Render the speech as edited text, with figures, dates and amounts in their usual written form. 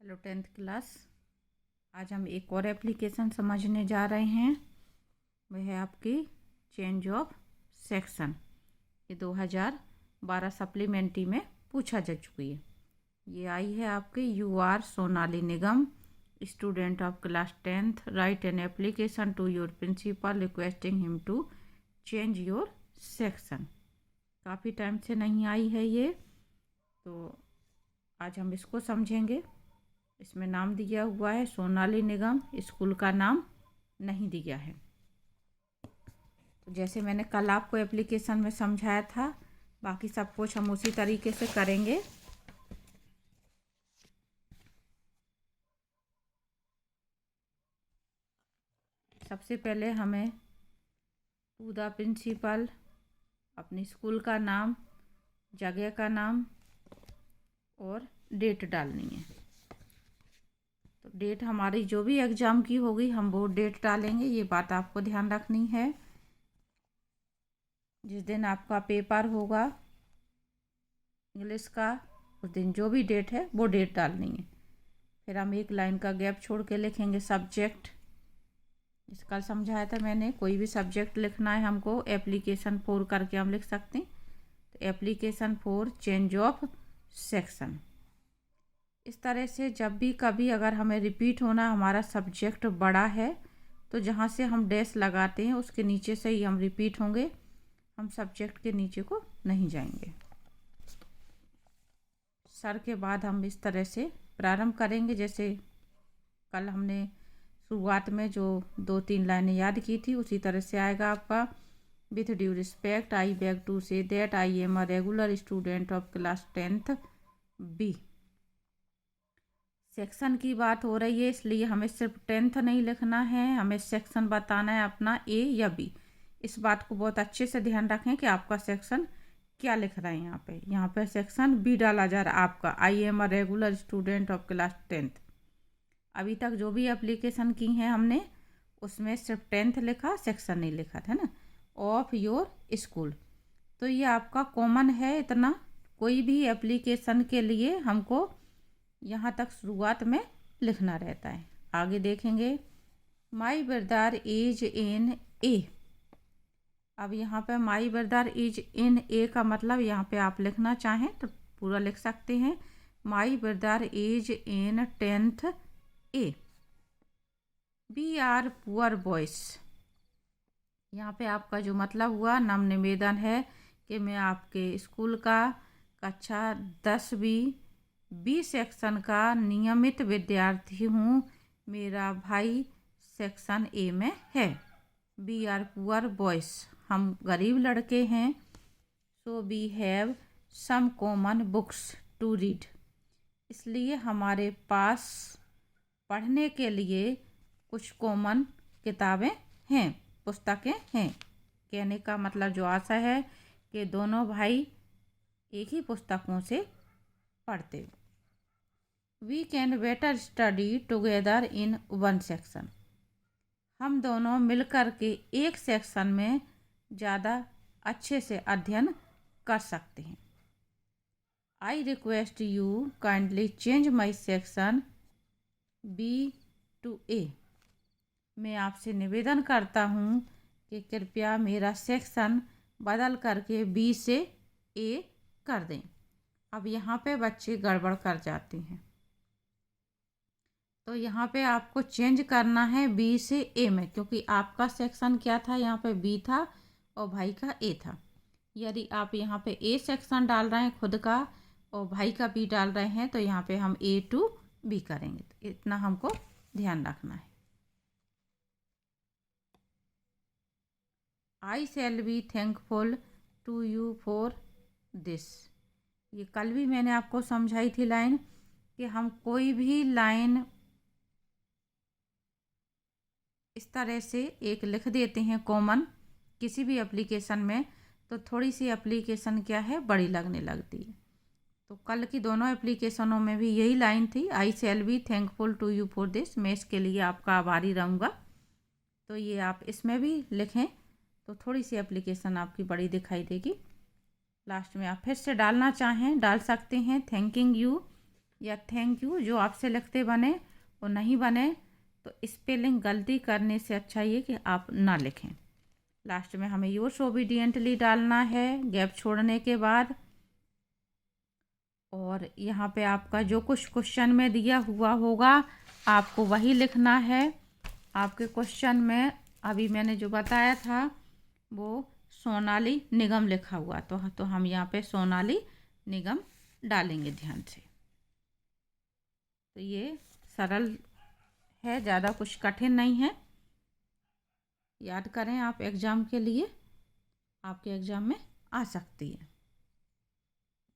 Hello 10th class. आज हम एक और एप्लीकेशन समझने जा रहे हैं। वह है आपकी चेंज ऑफ सेक्शन। ये 2012 सप्लीमेंट्री में पूछा जा चुकी है। ये आई है आपके you are Sonali Nigam, student of class 10th, write an application to your principal requesting him to change your section. काफ़ी टाइम से नहीं आई है ये, तो आज हम इसको समझेंगे। इसमें नाम दिया हुआ है सोनाली निगम, स्कूल का नाम नहीं दिया है। तो जैसे मैंने कल आपको एप्लीकेशन में समझाया था, बाकी सब कुछ हम उसी तरीके से करेंगे। सबसे पहले हमें टू द प्रिंसिपल, अपनी स्कूल का नाम, जगह का नाम और डेट डालनी है। तो डेट हमारी जो भी एग्ज़ाम की होगी हम वो डेट डालेंगे, ये बात आपको ध्यान रखनी है। जिस दिन आपका पेपर होगा इंग्लिश का, उस दिन जो भी डेट है वो डेट डालनी है। फिर हम एक लाइन का गैप छोड़ के लिखेंगे सब्जेक्ट। इस कल समझाया था मैंने, कोई भी सब्जेक्ट लिखना है हमको एप्लीकेशन 4 करके हम लिख सकते हैं। तो एप्लीकेशन 4 चेंज ऑफ सेक्शन। इस तरह से जब भी कभी अगर हमें रिपीट होना, हमारा सब्जेक्ट बड़ा है, तो जहाँ से हम डैश लगाते हैं उसके नीचे से ही हम रिपीट होंगे, हम सब्जेक्ट के नीचे को नहीं जाएंगे। सर के बाद हम इस तरह से प्रारंभ करेंगे, जैसे कल हमने शुरुआत में जो 2-3 लाइनें याद की थी उसी तरह से आएगा आपका। With due respect I beg to say that I am a regular student of class 10th B. Section की बात हो रही है, इसलिए हमें सिर्फ 10th नहीं लिखना है, हमें सेक्शन बताना है अपना ए या बी। इस बात को बहुत अच्छे से ध्यान रखें कि आपका सेक्शन क्या लिख रहे हैं। यहाँ पे सेक्शन बी डाला जा रहा है आपका, आई am a regular student of class 10th। अभी तक जो भी एप्लीकेशन की हैं हमने, उसमें सिर्फ 10th लिखा, सेक्शन नहीं लिखा था ना, ऑफ योर स्कूल। तो ये आपका कॉमन है इतना, कोई भी एप्लीकेशन के लिए हमको यहाँ तक शुरुआत में लिखना रहता है। आगे देखेंगे, माई ब्रदर इज इन ए। अब यहाँ पे माई ब्रदर इज इन ए का मतलब यहाँ पे आप लिखना चाहें तो पूरा लिख सकते हैं, my brother is in 10th A. We are poor boys. यहाँ पे आपका जो मतलब हुआ, नम्र निवेदन है कि मैं आपके स्कूल का कक्षा 10वीं बी सेक्शन का नियमित विद्यार्थी हूँ। मेरा भाई सेक्शन ए में है। वी आर पुअर बॉयज, हम गरीब लड़के हैं। So we have some common books to read, इसलिए हमारे पास पढ़ने के लिए कुछ कॉमन किताबें हैं, पुस्तकें हैं। कहने का मतलब जो आशा है कि दोनों भाई एक ही पुस्तकों से पढ़ते। We can better study together in one section. हम दोनों मिलकर के एक सेक्शन में ज़्यादा अच्छे से अध्ययन कर सकते हैं। I request you kindly change my section B to A. मैं आपसे निवेदन करता हूँ कि कृपया मेरा सेक्शन बदल करके बी से ए कर दें। अब यहाँ पे बच्चे गड़बड़ कर जाते हैं, तो यहाँ पे आपको चेंज करना है बी से ए में, क्योंकि आपका सेक्शन क्या था, यहाँ पे बी था और भाई का ए था। यदि आप यहाँ पे ए सेक्शन डाल रहे हैं खुद का और भाई का बी डाल रहे हैं, तो यहाँ पे हम ए टू बी करेंगे। तो इतना हमको ध्यान रखना है। I shall be thankful to you for this. ये कल भी मैंने आपको समझाई थी लाइन, कि हम कोई भी लाइन इस तरह से एक लिख देते हैं कॉमन किसी भी एप्लीकेशन में, तो थोड़ी सी एप्लीकेशन क्या है, बड़ी लगने लगती है। तो कल की दोनों एप्लीकेशनों में भी यही लाइन थी, I shall be thankful to you for this, मैं इसके लिए आपका आभारी रहूँगा। तो ये आप इसमें भी लिखें तो थोड़ी सी एप्लीकेशन आपकी बड़ी दिखाई देगी। लास्ट में आप फिर से डालना चाहें डाल सकते हैं, थैंकिंग यू या थैंक यू जो आपसे लिखते बने वो नहीं बने तो स्पेलिंग गलती करने से अच्छा ये कि आप ना लिखें। लास्ट में हमें योर्स ओबीडियंटली डालना है गैप छोड़ने के बाद। और यहाँ पे आपका जो कुछ क्वेश्चन में दिया हुआ होगा आपको वही लिखना है। आपके क्वेश्चन में अभी मैंने जो बताया था वो सोनाली निगम लिखा हुआ, तो हम यहाँ पे सोनाली निगम डालेंगे ध्यान से। तो ये सरल है, ज़्यादा कुछ कठिन नहीं है। याद करें आप एग्ज़ाम के लिए, आपके एग्ज़ाम में आ सकती है।